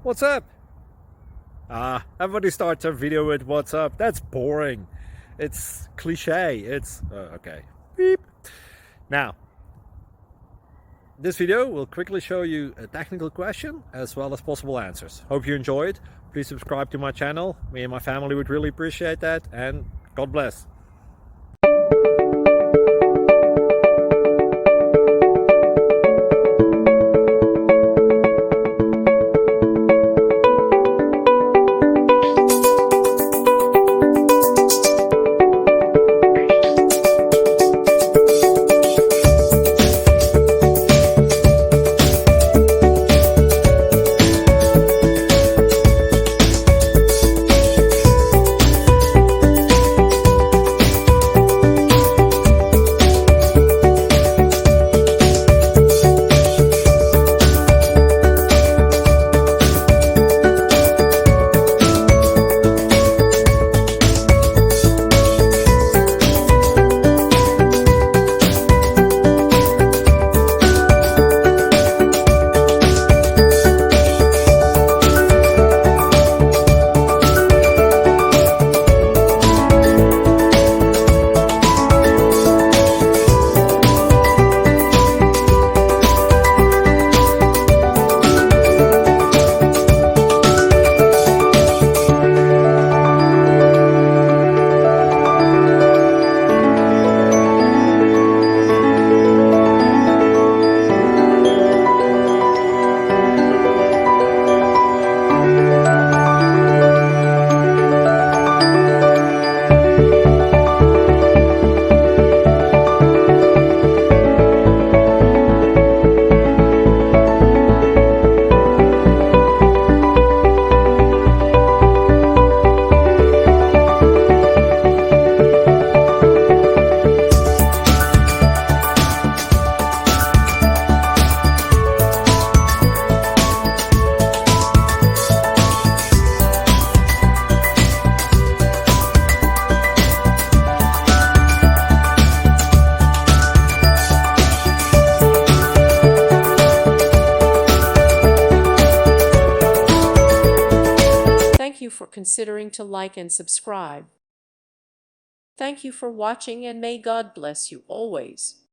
What's up? Everybody starts their video with what's up. That's boring. It's cliche. It's okay. Beep. Now, this video will quickly show you a technical question as well as possible answers. Hope you enjoyed. Please subscribe to my channel. Me and my family would really appreciate that, and God bless. Thank you for considering to like and subscribe. Thank you for watching, and may God bless you always.